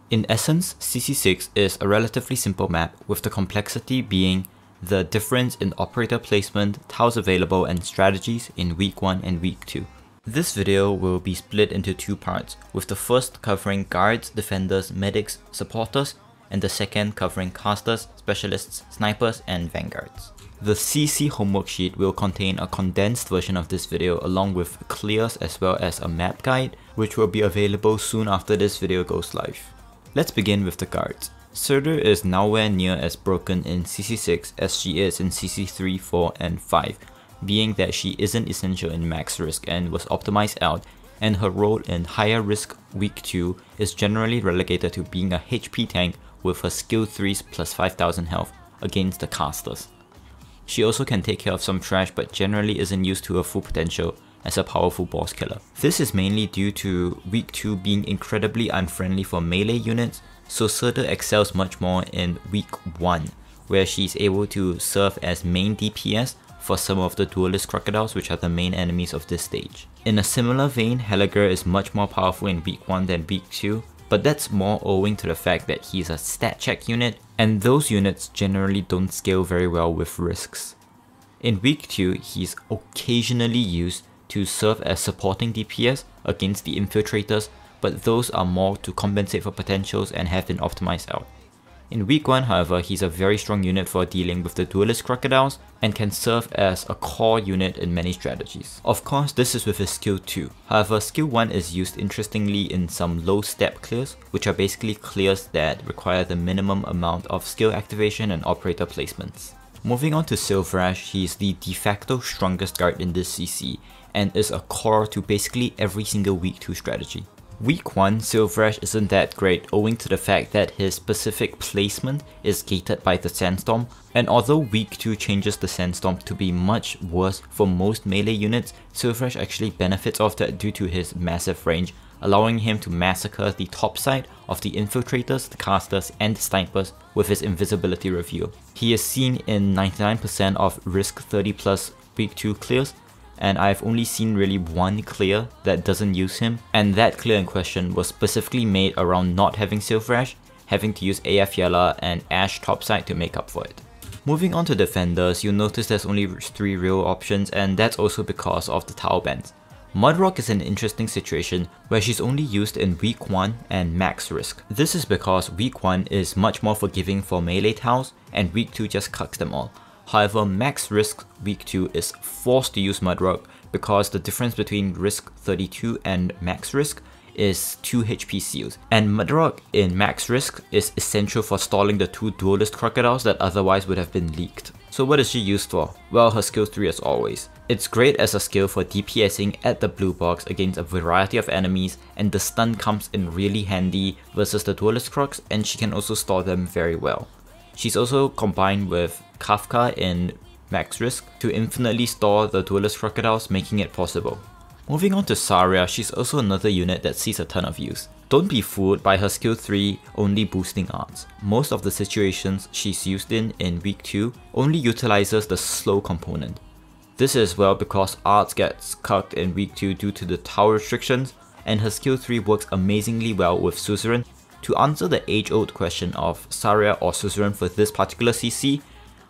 In essence, CC6 is a relatively simple map, with the complexity being the difference in operator placement, tiles available, and strategies in week 1 and week 2. This video will be split into 2 parts, with the first covering guards, defenders, medics, supporters, and the second covering casters, specialists, snipers, and vanguards. The CC homework sheet will contain a condensed version of this video along with clears as well as a map guide, which will be available soon after this video goes live. Let's begin with the guards. Surtur is nowhere near as broken in CC6 as she is in CC3, 4, and 5, being that she isn't essential in max risk and was optimized out, and her role in higher risk week 2 is generally relegated to being a HP tank with her skill 3s plus 5000 health against the casters. She also can take care of some trash but generally isn't used to her full potential as a powerful boss killer. This is mainly due to week 2 being incredibly unfriendly for melee units, so Surtur excels much more in week 1, where she's able to serve as main DPS for some of the duelist crocodiles, which are the main enemies of this stage. In a similar vein, Helliger is much more powerful in week 1 than week 2, but that's more owing to the fact that he's a stat check unit, and those units generally don't scale very well with risks. In week 2, he's occasionally used to serve as supporting DPS against the infiltrators, but those are more to compensate for potentials and have been optimized out. In week 1, however, he's a very strong unit for dealing with the duelist crocodiles and can serve as a core unit in many strategies. Of course, this is with his skill 2. However, skill 1 is used interestingly in some low step clears, which are basically clears that require the minimum amount of skill activation and operator placements. Moving on to Silverash, he is the de facto strongest guard in this CC and is a core to basically every single week 2 strategy. Week 1, Silverash isn't that great owing to the fact that his specific placement is gated by the Sandstorm, and although week 2 changes the Sandstorm to be much worse for most melee units, Silverash actually benefits off that due to his massive range, allowing him to massacre the top side of the infiltrators, the casters, and the snipers with his invisibility reveal. He is seen in 99% of risk 30 plus week 2 clears, and I've only seen really one clear that doesn't use him, and that clear in question was specifically made around not having Silverash, having to use AF Yella and Ash topside to make up for it. Moving on to defenders, you'll notice there's only 3 real options, and that's also because of the tile bans. Mudrock is an interesting situation where she's only used in week 1 and max risk. This is because week 1 is much more forgiving for melee tiles and week 2 just cucks them all. However, max risk week 2 is forced to use Mudrock because the difference between risk 32 and max risk is 2 HP seals, and Mudrock in max risk is essential for stalling the 2 duelist crocodiles that otherwise would have been leaked. So what is she used for? Well, her skill 3 as always. It's great as a skill for DPSing at the blue box against a variety of enemies, and the stun comes in really handy versus the duelist crocs, and she can also stall them very well. She's also combined with Kafka in max risk to infinitely stall the duelist crocodiles, making it possible. Moving on to Saria, she's also another unit that sees a ton of use. Don't be fooled by her skill 3 only boosting arts. Most of the situations she's used in week 2 only utilizes the slow component. This is well because arts gets cucked in week 2 due to the tower restrictions, and her skill 3 works amazingly well with Suzuran. To answer the age-old question of Saria or Suzuran for this particular CC,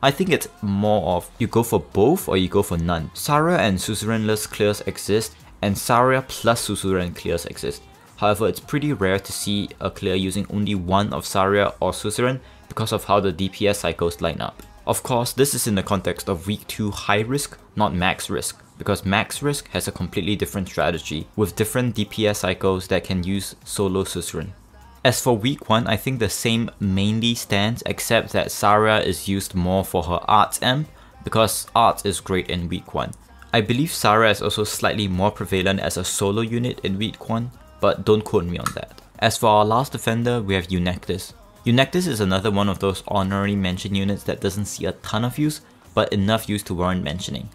I think it's more of you go for both or you go for none. Saria and Suzuran-less clears exist, and Saria plus Suzuran clears exist. However, it's pretty rare to see a clear using only one of Saria or Suzuran because of how the DPS cycles line up. Of course, this is in the context of week 2 high risk, not max risk, because max risk has a completely different strategy with different DPS cycles that can use solo Suzuran. As for week 1, I think the same mainly stands, except that Saria is used more for her arts amp because arts is great in week 1. I believe Saria is also slightly more prevalent as a solo unit in week 1, but don't quote me on that. As for our last defender, we have Eunectis. Eunectis is another one of those honorary mention units that doesn't see a ton of use, but enough use to warrant mentioning.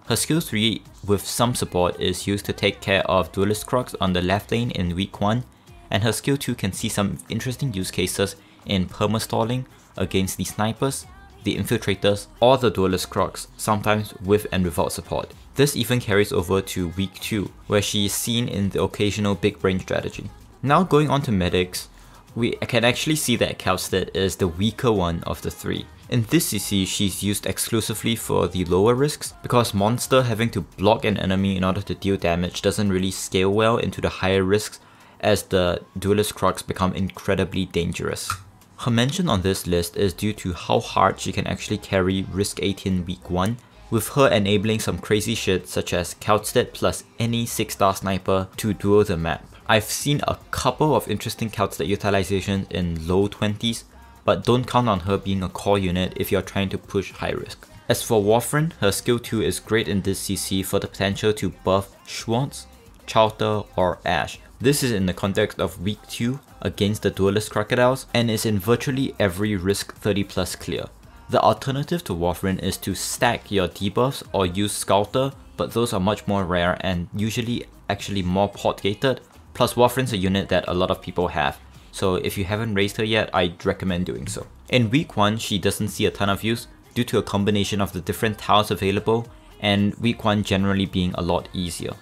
Her skill 3 with some support is used to take care of duelist crocs on the left lane in week 1, and her skill 2 can see some interesting use cases in perma-stalling against the snipers, the infiltrators, or the duelist crocs, sometimes with and without support. This even carries over to week 2, where she is seen in the occasional big brain strategy. Now going on to medics, we can actually see that Cowstead is the weaker one of the three. In this CC, she's used exclusively for the lower risks, because Monster having to block an enemy in order to deal damage doesn't really scale well into the higher risks, as the Duelist Crocs become incredibly dangerous. Her mention on this list is due to how hard she can actually carry Risk 18 week 1, with her enabling some crazy shit such as Cowstead plus any 6-star sniper to duel the map. I've seen a couple of interesting Cowstead utilizations in low 20s, but don't count on her being a core unit if you're trying to push high risk. As for Warfren, her skill 2 is great in this CC for the potential to buff Schwartz, Chowder or Ash. This is in the context of week 2 against the Duelist Crocodiles and is in virtually every risk 30 plus clear. The alternative to Warfren is to stack your debuffs or use Scouter, but those are much more rare and usually actually more pot gated, plus Warfren's a unit that a lot of people have, so if you haven't raised her yet, I'd recommend doing so. In week 1, she doesn't see a ton of use due to a combination of the different tiles available and week 1 generally being a lot easier.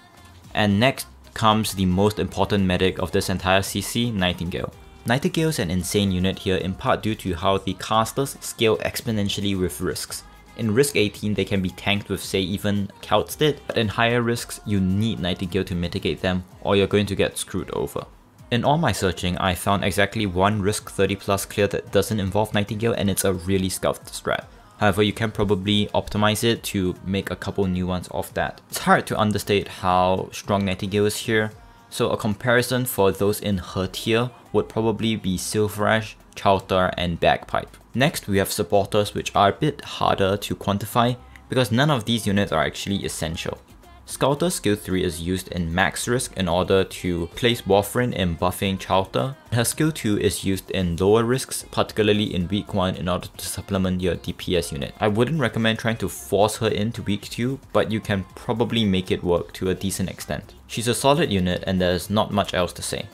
And next comes the most important medic of this entire CC, Nightingale. Nightingale is an insane unit here in part due to how the casters scale exponentially with risks. In risk 18 they can be tanked with say even Cowstead, but in higher risks you need Nightingale to mitigate them or you're going to get screwed over. In all my searching, I found exactly one risk 30 plus clear that doesn't involve Nightingale and it's a really scuffed strat. However, you can probably optimize it to make a couple new ones off that. It's hard to understate how strong Nightingale is here, so a comparison for those in her tier would probably be Silverash, Chowder and Bagpipe. Next we have supporters, which are a bit harder to quantify because none of these units are actually essential. Scouter's skill 3 is used in max risk in order to place Warfren in buffing Chowder. Her skill 2 is used in lower risks, particularly in week 1 in order to supplement your DPS unit. I wouldn't recommend trying to force her into week 2, but you can probably make it work to a decent extent. She's a solid unit and there's not much else to say.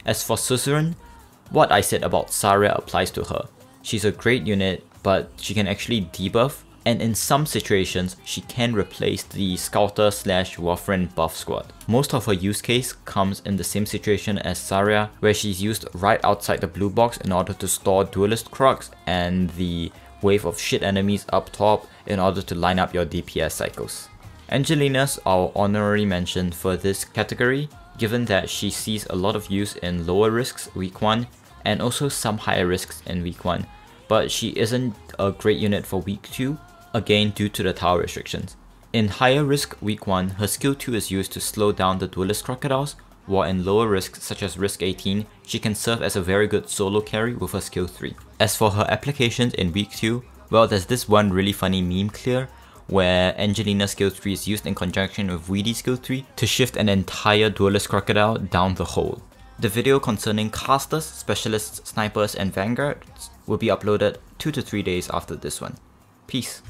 As for Suzuran, what I said about Zarya applies to her. She's a great unit, but she can actually debuff, and in some situations she can replace the Scouter / Warfren buff squad. Most of her use case comes in the same situation as Zarya, where she's used right outside the blue box in order to store Duelist Crocs and the wave of shit enemies up top in order to line up your DPS cycles. Angelina's our honorary mention for this category, given that she sees a lot of use in lower risks week 1 and also some higher risks in week 1, but she isn't a great unit for week 2, again due to the tower restrictions. In higher risk week 1, her skill 2 is used to slow down the Duelist Crocodiles, while in lower risks such as risk 18, she can serve as a very good solo carry with her skill 3. As for her applications in week 2, well, there's this one really funny meme clear where Angelina's skill 3 is used in conjunction with Weedy's skill 3 to shift an entire Duelist Crocodile down the hole. The video concerning casters, specialists, snipers and vanguards will be uploaded 2 to 3 days after this one. Peace.